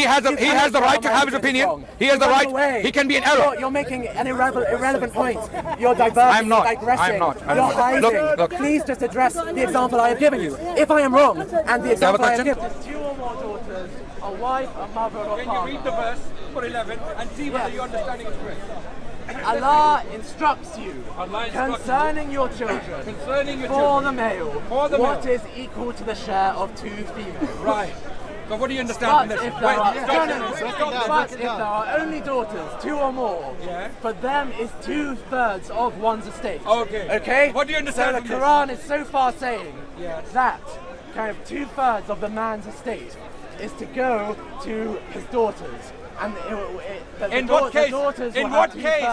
has the right to have his opinion. He has the right. He can be in error. You're making an irrelevant point. You're diverting. I'm not. You're digressing. I'm not. You're hiding. Look. Please just address the example I have given you. If I am wrong, and the example I have given. Two or more daughters, a wife, a mother, or a father. Can you read the verse for 11 and see whether your understanding is correct? Allah instructs you concerning your children, for the male, what is equal to the share of 2 females. Right. So what do you understand But from this? if there are only daughters, 2 or more, for them is 2/3 of one's estate. Okay? What do you understand So the from Quran is so far saying that kind of 2/3 of the man's estate is to go to his daughters. And in what case? In what case?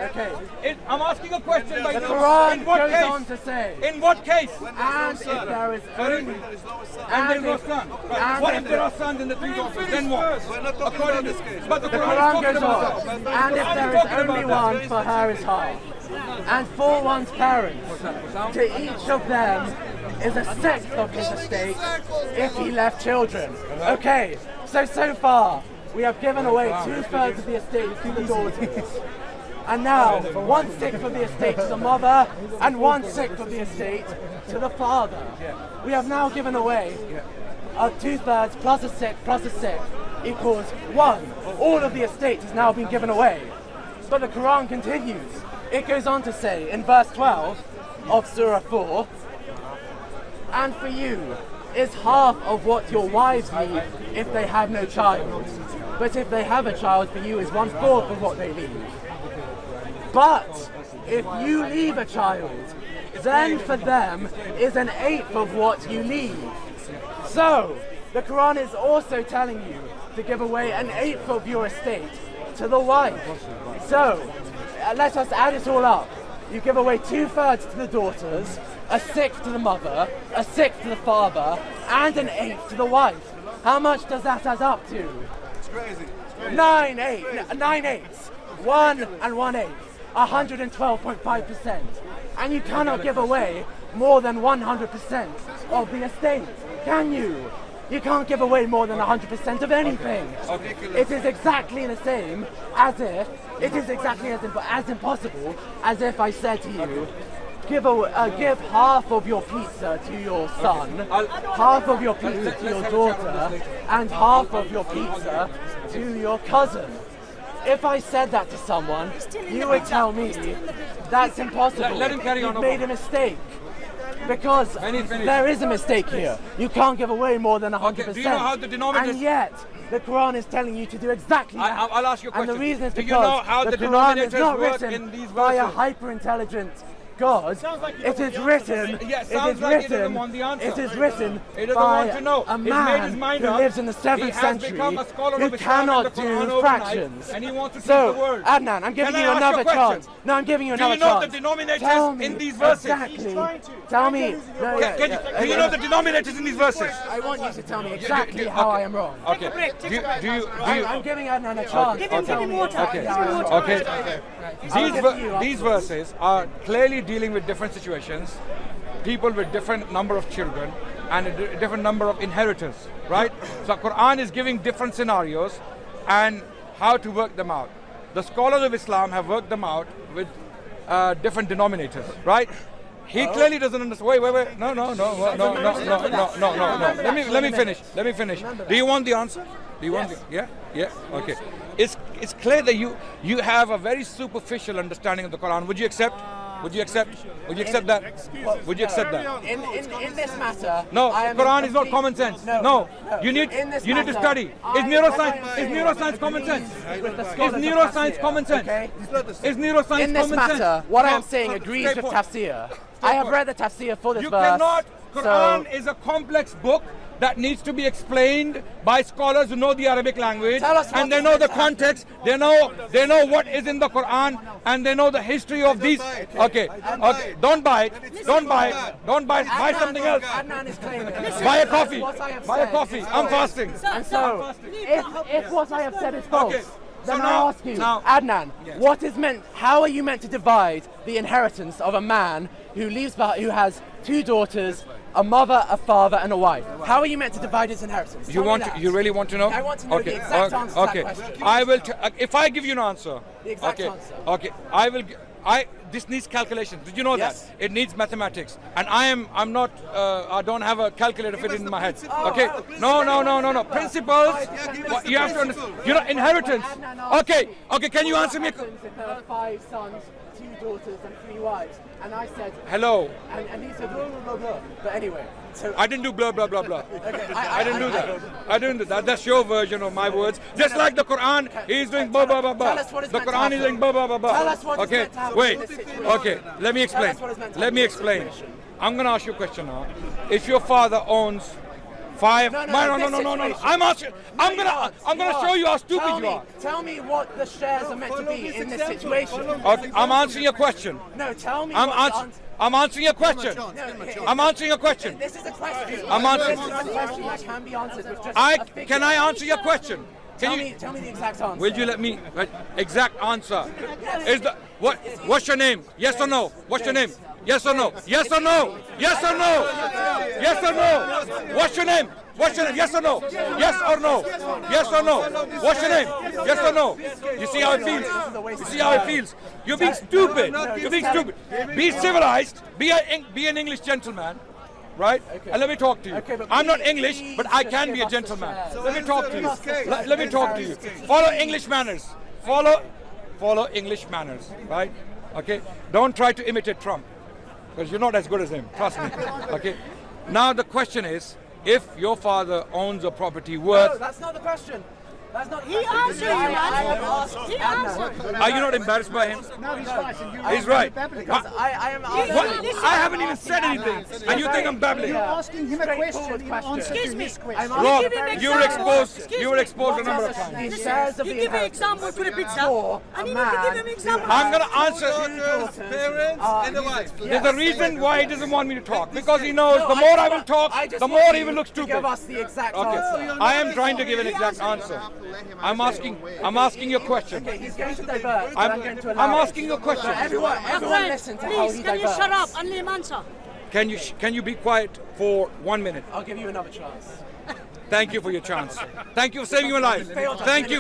Okay. I'm asking a question. The Quran goes on to say. In what case? And if there is only. And there's no son. What if there are sons in the 3 daughters? Then what? We're not talking about this case. But the Quran goes on. And if there is only one, for her is half. And for one's parents, to each of them is a 1/6 of his estate if he left children. Okay. So far, we have given away 2/3 of the estate to the daughters. And now, 1/6 of the estate to the mother, and 1/6 of the estate to the father. We have now given away 2/3 plus a 6 plus a 6 equals 1. All of the estate has now been given away. But the Quran continues. It goes on to say in verse 12 of Surah 4, and for you is half of what your wives leave if they have no child. But if they have a child, for you is 1/4 of what they leave. But if you leave a child, then for them is 1/8 of what you leave. So, the Quran is also telling you to give away 1/8 of your estate to the wife. So, let us add it all up. You give away 2/3 to the daughters, a 1/6 to the mother, a 1/6 to the father, and 1/8 to the wife. How much does that add up to? It's crazy. 9 eighths. 1 and 1/8. 112.5%. And you cannot give away more than 100% of the estate, can you? You can't give away more than 100% of anything. It is exactly the same as if, it is exactly as impossible as if I said to you, give half of your pizza to your son, half of your pizza to your daughter, and half of your pizza to your cousin. If I said that to someone, you would tell me that's impossible. Let him carry on. You've made a mistake. Because there is a mistake here. You can't give away more than 100%. Do you know how the denominators... And yet, the Quran is telling you to do exactly that. I'll ask you a question. And the reason is do because you know how the Quran is not work written in these by a verses? hyper-intelligent God. It is written by a man who lives in the 7th century who cannot do fractions. So, Adnan, I'm giving you another chance. No, I'm giving you another chance. Do you know the denominators in these verses? Exactly. Tell me. Do you know the denominators in these verses? I want you to tell me exactly how I am wrong. Okay. I'm giving Adnan a chance. Give him more time. Okay. These verses are clearly dealing with different situations, people with different number of children and a different number of inheritors, right? So Quran is giving different scenarios and how to work them out. The scholars of Islam have worked them out with different denominators, right? He clearly doesn't understand. Wait. No. Let me finish. Do you want the answer? Do you want the, yeah? Okay. It's clear that you have a very superficial understanding of the Quran. Would you accept that? Would you accept that? In this matter, no, Quran is not common sense. No. You need to study. Is neuroscience common sense? Is neuroscience common sense? Is neuroscience common sense? In this matter, what I am saying agrees with tafsir. I have read the tafsir for this verse. Quran is a complex book that needs to be explained by scholars who know the Arabic language and they know the context, they know what is in the Quran and they know the history of these. Okay. Don't buy it. Buy something else. Buy a coffee. I'm fasting. And so, if what I have said is false, then I ask you, Adnan, how are you meant to divide the inheritance of a man who has 2 daughters a mother, a father, and a wife. How are you meant to divide his inheritance? You Tell me want? that. You really want to know? I want to know the exact answer to Okay. that question. I will. If I give you an answer. The exact okay. answer. Okay. I will. This needs calculations. Did you know Yes. that? It needs mathematics. And I'm not. I don't have a calculator fit in my head. Okay. No. Principles. You have to understand. You know, inheritance. Okay. Can you answer me? What happens if there are 5 sons, 2 daughters, and 3 wives? And I said. Hello. And he said blah blah blah blah. But anyway. So I didn't do blah blah blah blah. okay, I didn't do that. I didn't do that. That's your version of my words. Just like the Quran, he's doing blah blah blah blah. Tell us what is The meant to Quran is happen. doing blah blah blah blah. Tell us what is Okay, meant to happen wait. in this situation. Okay, let me explain. us what is meant to Let happen me in this explain. situation. I'm gonna ask you a question now. If your father owns 5, No. no. I'm asking. I'm gonna show you how stupid you are. Tell me what the shares are meant to be in this situation. Okay, I'm answering your question. No, tell me I'm what answering your question. I'm answering your question. This is a question. I'm answering- This is a question that can be answered with just a figure. Can I answer your question? Tell me the exact answer. Will you let me? Exact answer. Is the What's your name? Yes or no? What's your name? Yes or no? Yes or no? Yes or no? Yes or no? What's your name? What's your name? Yes or no? Yes or no? Yes or no? What's your name? Yes or no? You see how it feels? You see how it feels? You're being stupid. You're being stupid. Be civilized. Be an English gentleman. Right? And let me talk to you. Okay, but I'm not please- English, please but I just can give be a us the gentleman. shares. Let me talk to you. Let me talk to you. Follow English manners. Follow English manners. Right? Okay? Don't try to imitate Trump, because you're not as good as him. Trust me. Okay? Now the question is, if your father owns a property No, worth, that's not the question. That's not. He answered you, man. I have asked He Adnan. answered. are you not embarrassed by him? No, he's right. And you He's right. Because I am asking. What? I haven't even said anything, and you think I'm babbling. You're asking him a question. He Straightforward answered Excuse to me. this question. Rob, Give him you were examples. exposed. You were exposed a number of times. The shares of You the give an inheritance example for the pizza, for and a you need to give man him who example. I'm gonna answer. Daughters, parents, and the wife. There's a reason why he doesn't want me to talk, because he knows the more I will talk, the more he will look stupid. Give us the exact Okay, answer. I am trying to give an exact answer. I'm asking you a question. Okay, he's going to divert. but I'm going to allow I'm it. asking you a question. Everyone Friend, listen to how please, he can you diverts. shut up and let him answer? Can you be quiet for 1 minute? I'll give you another chance. Thank you for your chance. Thank you for saving my life. Thank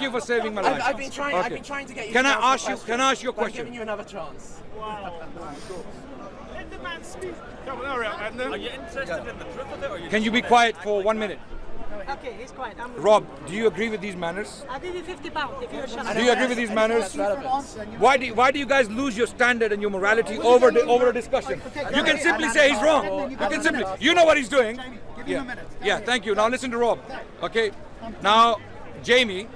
you for saving my life. I've been trying. I've Okay. been trying to get you. Can to I answer ask the you? Can I ask you a but I'm giving question? you another chance. Let the man speak. Come on, hurry up, Adnan. Are you interested in the truth of it, or you Can you be quiet for 1 minute? Okay, he's quiet. Rob, do you agree with these manners? I'll give you £50 if you shut up. Do you agree with these manners? That's relevant. Why do you guys lose your standard and your morality over a discussion? You can simply say he's wrong. You can simply, you know what he's doing. Give him a minute. Yeah, thank you. Now listen to Rob. Okay. Now, Jamie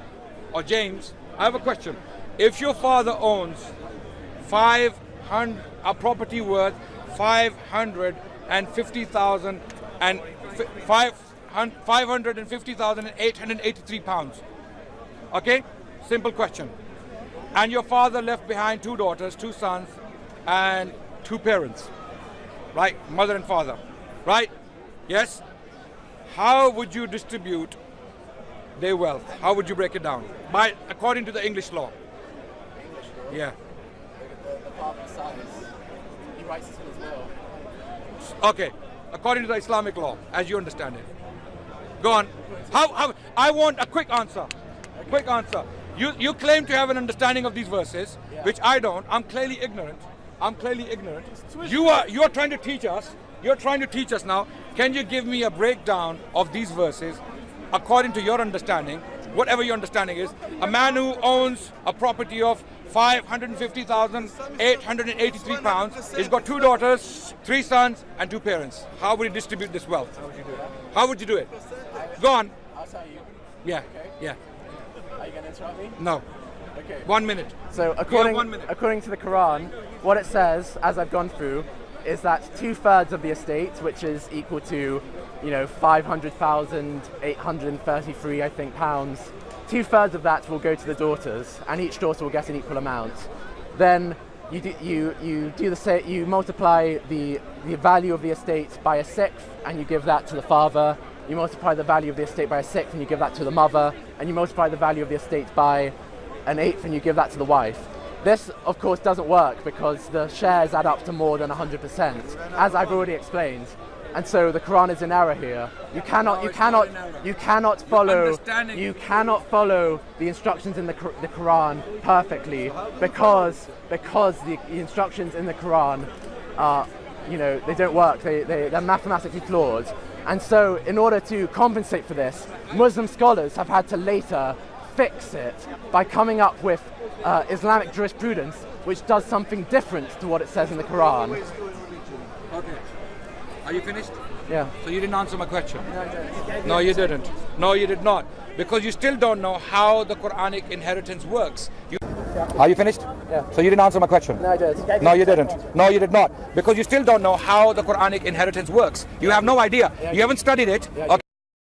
or James, I have a question. If your father owns 500, a property worth 550,000 and 550,883 pounds. Okay? Simple question. And your father left behind 2 daughters, 2 sons, and 2 parents. Right? Mother and father. Right? Yes? How would you distribute their wealth? How would you break it down? According to the English law. Yeah. The father decides. He writes it in his will. Okay. According to the Islamic law, as you understand it. Go on. How I want a quick answer. Quick answer. You claim to have an understanding of these verses, which I don't. I'm clearly ignorant. You are trying to teach us. You're trying to teach us now. Can you give me a breakdown of these verses according to your understanding, whatever your understanding is? A man who owns a property of 550,883 pounds. He's got 2 daughters, 3 sons, and 2 parents. How would he distribute this wealth? How would you do it? Go on. I'll tell you. Yeah. Yeah. Are you going to interrupt me? No. Okay. 1 minute. So have 1 minute. according to the Quran, what it says, as I've gone through, is that 2/3 of the estate, which is equal to, 500,833, I think, pounds. 2/3 of that will go to the daughters, and each daughter will get an equal amount. Then you multiply the value of the estate by a sixth, and you give that to the father. You multiply the value of the estate by a sixth, and you give that to the mother. And you multiply the value of the estate by an eighth, and you give that to the wife. This, of course, doesn't work because the shares add up to more than 100%, as I've already explained. and so the Quran is in error here. You cannot follow the instructions in the Quran perfectly because the instructions in the Quran are, they don't work. They're mathematically flawed. And so, in order to compensate for this, Muslim scholars have had to later fix it by coming up with Islamic jurisprudence, which does something different to what it says in the Quran. Okay. Are you finished? Yeah. So you didn't answer my question? No, you didn't. No, you did not. Because you still don't know how the Quranic inheritance works. Are you finished? Yeah. So you didn't answer my question? No, I did. No, you didn't. No, you did not. Because you still don't know how the Quranic inheritance works. You have no idea. You haven't studied it. Okay.